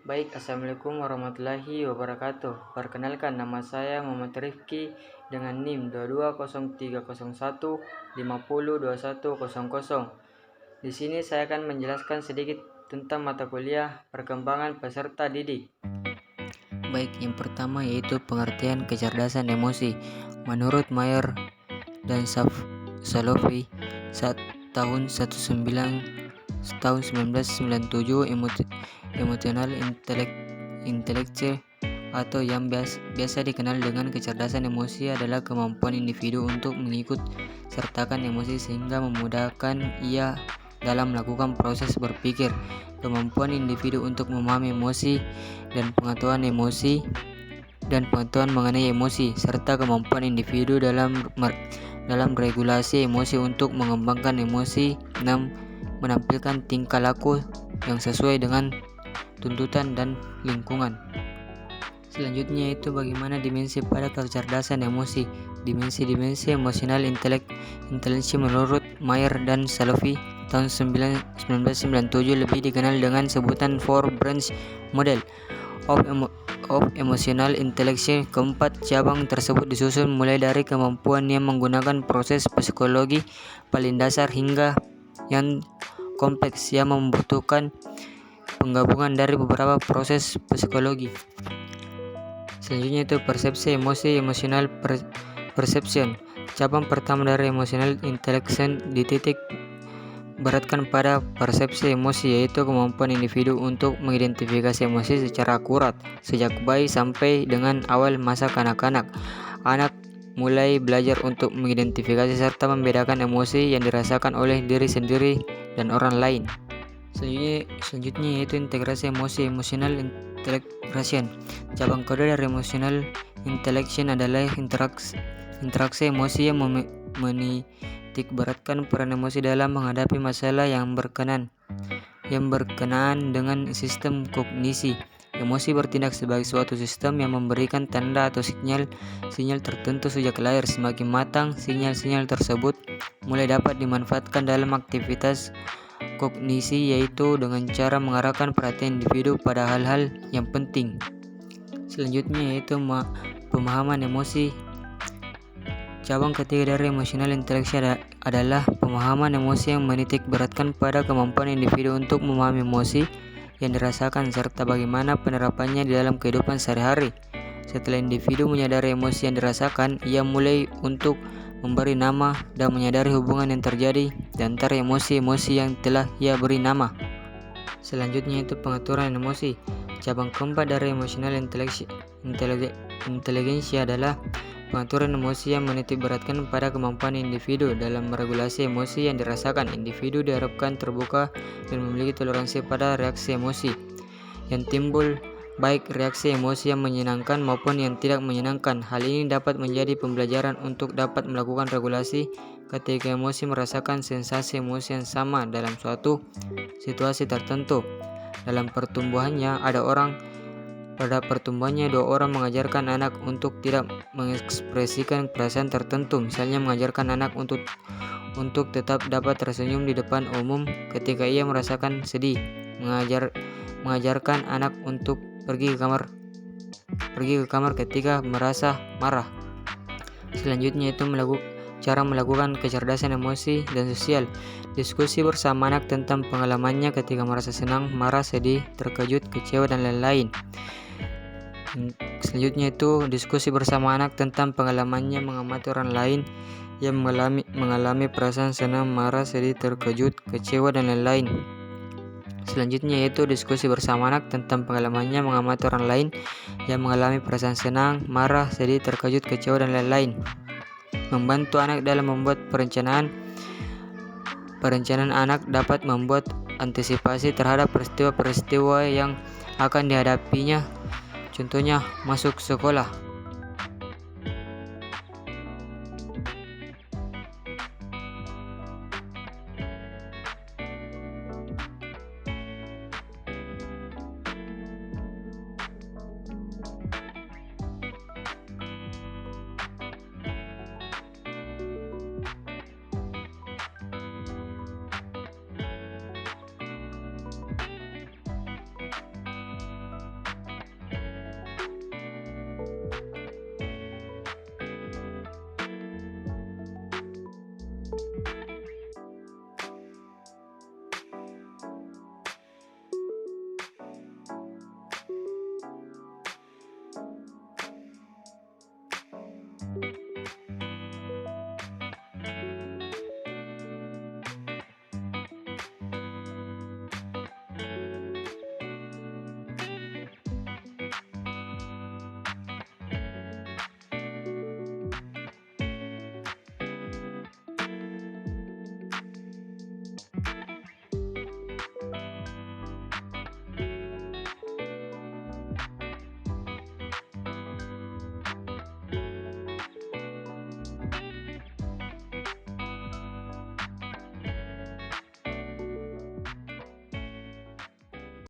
Baik, Assalamualaikum warahmatullahi wabarakatuh. Perkenalkan, nama saya Muhammad Rifki dengan NIM 220301502100. Di sini saya akan menjelaskan sedikit tentang mata kuliah perkembangan peserta didik. Baik, yang pertama yaitu pengertian kecerdasan emosi. Menurut Mayer dan Salovey tahun 1997, emotional intelligence atau yang biasa dikenal dengan kecerdasan emosi adalah kemampuan individu untuk mengikut sertakan emosi sehingga memudahkan ia dalam melakukan proses berpikir. Kemampuan individu untuk memahami emosi dan pengetahuan mengenai emosi, serta kemampuan individu dalam regulasi emosi untuk mengembangkan emosi dan menampilkan tingkah laku yang sesuai dengan tuntutan dan lingkungan. Selanjutnya itu bagaimana dimensi pada kecerdasan emosi. Dimensi emosional intelligence menurut Mayer dan Salovey tahun 1997 lebih dikenal dengan sebutan Four Branch Model of Emotional Intelligence. Keempat cabang tersebut disusun mulai dari kemampuan yang menggunakan proses psikologi paling dasar hingga yang kompleks yang membutuhkan penggabungan dari beberapa proses psikologi. Selanjutnya itu persepsi emosi, emotional perception. Cabang pertama dari emotional intelligence dititik beratkan pada persepsi emosi, yaitu kemampuan individu untuk mengidentifikasi emosi secara akurat. Sejak bayi sampai dengan awal masa kanak-kanak, anak mulai belajar untuk mengidentifikasi serta membedakan emosi yang dirasakan oleh diri sendiri dan orang lain. Selanjutnya yaitu integrasi emosi, emotional integration. Cabang kedua dari emotional intelligence adalah interaksi emosi yang menitik beratkan peran emosi dalam menghadapi masalah yang berkenaan dengan sistem kognisi. Emosi bertindak sebagai suatu sistem yang memberikan tanda atau sinyal tertentu sejak lahir. Semakin matang, sinyal-sinyal tersebut mulai dapat dimanfaatkan dalam aktivitas kognisi, yaitu dengan cara mengarahkan perhatian individu pada hal-hal yang penting. Selanjutnya yaitu pemahaman emosi. Cabang ketiga dari emotional intelligence adalah pemahaman emosi yang menitik beratkan pada kemampuan individu untuk memahami emosi yang dirasakan serta bagaimana penerapannya di dalam kehidupan sehari-hari. Setelah individu menyadari emosi yang dirasakan, ia mulai untuk memberi nama dan menyadari hubungan yang terjadi di antara emosi-emosi yang telah ia beri nama. Selanjutnya itu pengaturan emosi. Cabang keempat dari emotional intelligence adalah pengaturan emosi yang menitik beratkan pada kemampuan individu dalam meregulasi emosi yang dirasakan. Individu diharapkan terbuka dan memiliki toleransi pada reaksi emosi yang timbul, baik reaksi emosi yang menyenangkan maupun yang tidak menyenangkan. Hal ini dapat menjadi pembelajaran untuk dapat melakukan regulasi ketika emosi merasakan sensasi emosi yang sama dalam suatu situasi tertentu. Pada pertumbuhannya, dua orang mengajarkan anak untuk tidak mengekspresikan perasaan tertentu. Misalnya mengajarkan anak untuk tetap dapat tersenyum di depan umum ketika ia merasakan sedih. Mengajarkan anak untuk pergi ke kamar ketika merasa marah. Selanjutnya itu cara melakukan kecerdasan emosi dan sosial. Diskusi bersama anak tentang pengalamannya ketika merasa senang, marah, sedih, terkejut, kecewa, dan lain-lain. Selanjutnya itu diskusi bersama anak tentang pengalamannya mengamati orang lain yang mengalami perasaan senang, marah, sedih, terkejut, kecewa, dan lain-lain. Selanjutnya yaitu diskusi bersama anak tentang pengalamannya mengamati orang lain yang mengalami perasaan senang, marah, sedih, terkejut, kecewa, dan lain-lain. Membantu anak dalam membuat perencanaan anak dapat membuat antisipasi terhadap peristiwa-peristiwa yang akan dihadapinya. Contohnya masuk sekolah.